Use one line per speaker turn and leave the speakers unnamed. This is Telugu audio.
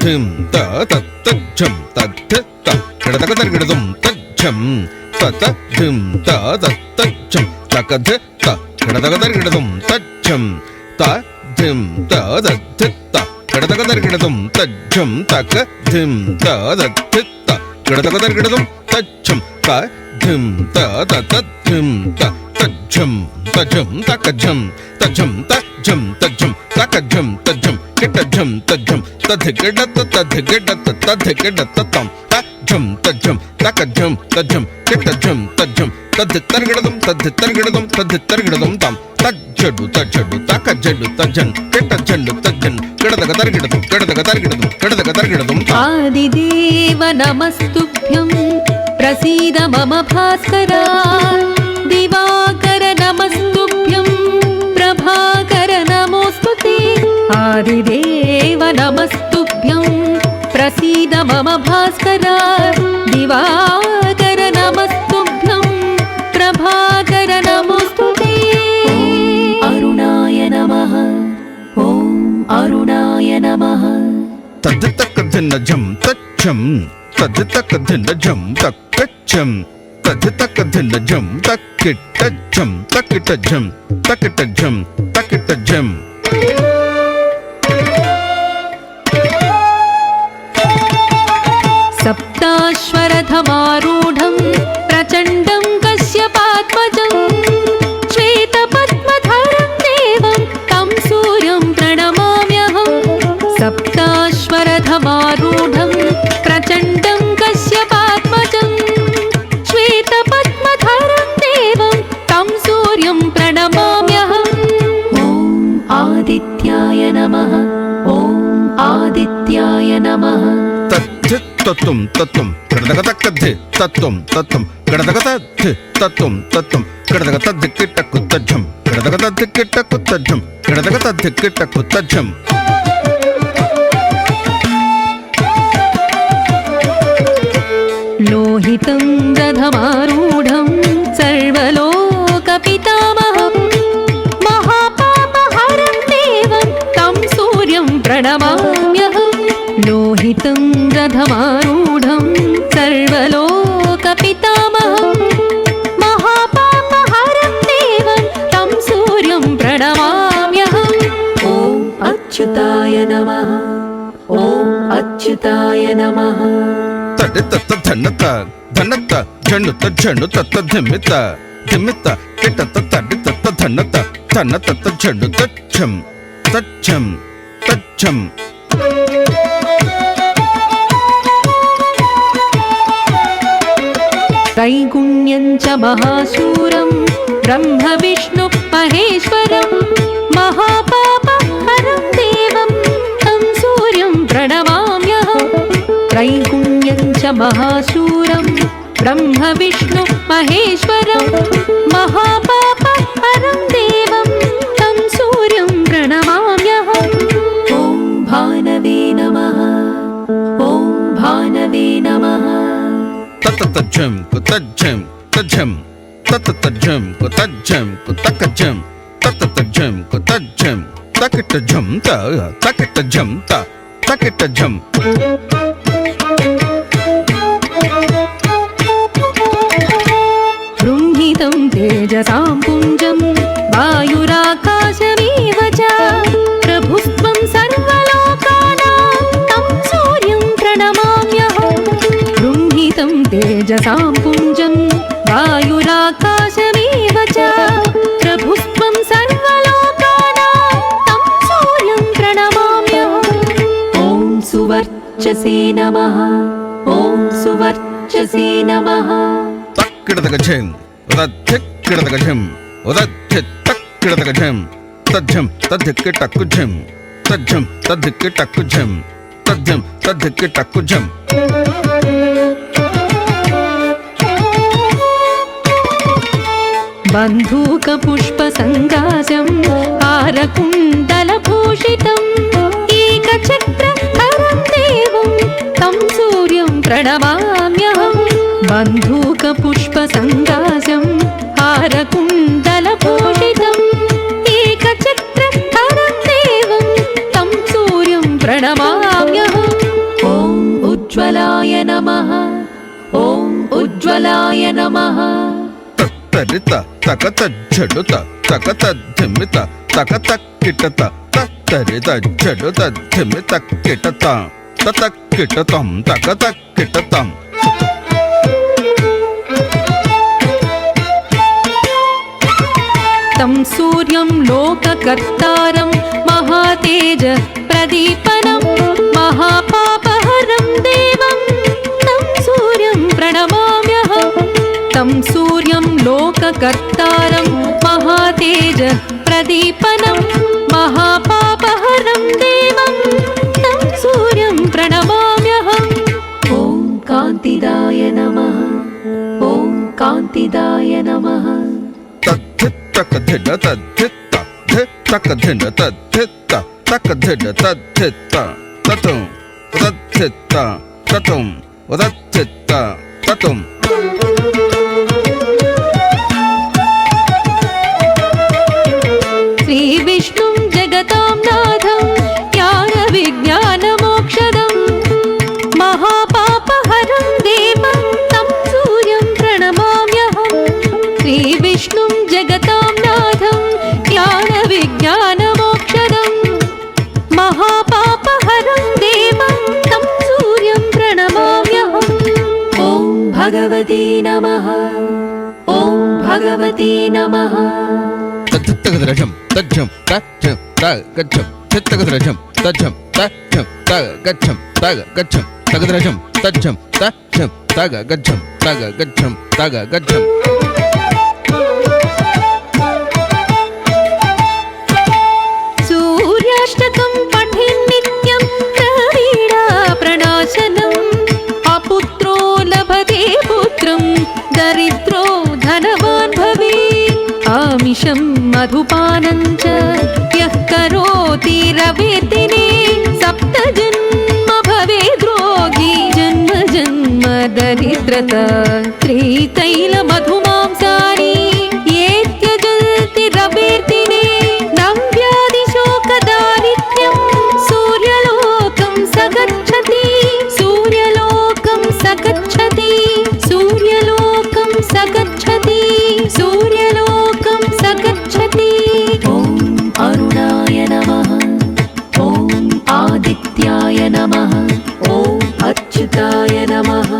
ధిం త తత్ ఝం తత్ త కడతక తరగడదం తజ్జం తత ధిం త తత్ ఝం తకధ త కడతక తరగడదం తజ్జం త ధిం త తత్ త కడతక తరగడదం తజ్జం తక ధిం త తత్ త కడతక తరగడదం తజ్జం త ధిం త తత్ ధిం త తజ్జం తజం తకజం తజం తజ్జం తజ్జం తకజం తజ్జం కిటజం తజ్జం తధిగడత తధిగడత తధిగడత తం తజ్జం తజ్జం తకజం తజ్జం కిటజం తజ్జం తధితరగడదం తధితరగడదం తధితరగడదం తం తజ్జడు తజ్జడు తకజడు తజ్జం కిటజండు తజ్జం గడదగ తరగడదం గడదగ తరగడదం గడదగ తరగడదం
ఆదిదేవ నమస్తుభ్యం ప్రసీద మమ భాస్కరా దివాకర నమస్తుభ్యం ప్రభాకర నమోస్తుతే ఆదిదేవ నమస్తుభ్యం ప్రసీద మమ భాస్కరా దివాకర నమస్తుభ్యం ప్రభాకర నమోస్తుతే అరుణాయ నమః ఓం అరుణాయ నమః
తద్దితకధిన్నజం తచ్చం తద్దితకధిన్నజం తక్కచ్చం తద్దితకధిన్నజం తక్కిటజం తక్కిటజం తక్కిటజం తక్కిటజం
సప్తాశ్వరథమారూఢం ప్రచండం కశ్యపాత్మజం శ్వేతపద్మధరం దేవం తం సూర్యం ప్రణమామ్యహం సప్తాశ్వరథమారూఢం ప్రచండం కశ్యపాత్మజం శ్వేతపద్మధరం దేవం తం సూర్యం ప్రణమామ్యహం ఓం ఆదిత్యాయ నమః ఓం ఆదిత్యాయ నమః
తత్వం తత్వం గడదగతక్కద్ధి తత్వం తత్వం గడదగతద్ధి తత్వం తత్వం గడదగతద్దిక్కిట్టకు తజ్జం గడదగతద్దిక్కిట్టకు తజ్జం గడదగతద్దిక్కిట్టకు తజ్జం
లోహితం రథమారూఢం సర్వలోకపితామహం మహాపాపహరం దేవం తం సూర్యం ప్రణమామ్యహం లోహితం రథమారూఢం సర్వలోకపితామహం మహాపాపహరం దేవం తం సూర్యం ప్రణమామ్యహం ఓం అచ్యుతాయ నమః ఓం అచ్యుతాయ నమః
తడిత ధన్నత ధన్నత జన్నుత జన్నుత ధిమ్మిత ధిమ్మిత కిటత తడిత ధన్నత ధన్నత జన్నుత ఝం తజ్జం తజ్జం
त्रैगुण्यं च महाशूरं ब्रह्म विष्णु महेश्वरं महापापहरं देवं तं सूर्यं प्रणमाम्यहं त्रैगुण्यं च महाशूरं ब्रह्म विष्णु महेश्वरं महापापहरं देवं तं सूर्यं प्रणमाम्यहं ॐ भानवे नमः ॐ भानवे नमः
తతజ్జం కుతజ్జం తజ్జం తతజ్జం కుతజ్జం కుతకజ్జం తతజ్జం కుతజ్జం తకిటజం త తకిటజం త తకిటజం
బృంహితం తేజసాం పుంజం వాయురాకాశమేవ చ ప్రభుస్త్వం సర్వలోకానాం తం సూర్యం ప్రణమామ్యహం బృంహితం తేజసాం పుంజం వాయురాకాశమేవ చ ప్రభుస్త్వం సర్వలోకానాం తం సూర్యం ప్రణమామ్యహం ఓం సువర్చసే నమః ఓం సువర్చసే నమః
తక్కిడదగజం ఉదత్తిక్కిడదగజం ఉదత్తిత్తక్కిడదగజం తజ్జం తద్దిక్కిటక్కుజం తజ్జం తద్దిక్కిటక్కుజం తజ్జం తద్దిక్కిటక్కుజం
బంధూక పుష్ప సంగాజం హారకుండలభూషితం ఏకచక్రధరం దేవం తం సూర్యం ప్రణమామ్యహం బంధూక పుష్ప సంగాజం హారకుండలభూషితం ఏకచక్రధరం దేవం తం సూర్యం ప్రణమామ్యహం नमः ॐ उज्ज्वलाय नमः
తరిత తకత జడుత తకత ధిమిత తకత కిటత తరిత జడుత ధిమిత కిటత తత కిటతం తకత కిటతం
तं सूर्यं लोककर्तारं महातेज प्रदीपनं महापापहरं देवं तं सूर्यं प्रणमाम्यहं तं सूर्यं लोककर्तारं महातेज प्रदीपनं महापापहरं देवं तं सूर्यं प्रणमाम्यहम् ॐ कान्तिदाय नमः ॐ कान्तिदाय नमः
తకధిడ తద్ధిత తకధిడ తద్ధిత తకధిడ తద్ధిత తతం ఉదత్థిత తతం ఉదత్థిత తతం
श्रीविष्णुं जगतां नाथं ज्ञानविज्ञानमोक्षदं महापापहरं देवं तं सूर्यं प्रणमाम्यहं श्रीविष्णुं जगतां नाथं ज्ञानविज्ञानमोक्षदं महापापहरं देवं तं सूर्यं प्रणमाम्यहम् ॐ भगवते नमः ॐ भगवते नमः
తగదరజం తజ్జం తజ్జం తగచ్చం తగదరజం తజ్జం తజ్జం తగచ్చం తగచ్చం తగదరజం తజ్జం తజ్జం తగచ్చం తగచ్చం తగచ్చం
सूर्याष्टकं पठेन् नित्यं प्रवीणा प्रणाशनम् अपुत्रो लभते पुत्रं दरिद्रो धनवान् भवेत् आमिषं मधुपानं च यः करोति रवेदिने सप्तजन्म भवेद् रोगी जन्म जन्म दरिद्रता त्रितैलमधुमांसानि ये त्यजन्ति रवेर्दिने नव्यादिशोकदारिद्र्यं सूर्यलोकं सगच्छति सूर्यलोकं सगच्छति सूर्यलोकं सगच्छति सूर्यलोकं सगच्छति ॐ अरुणाय नमः ॐ आदित्याय नमः ॐ अच्युताय नमः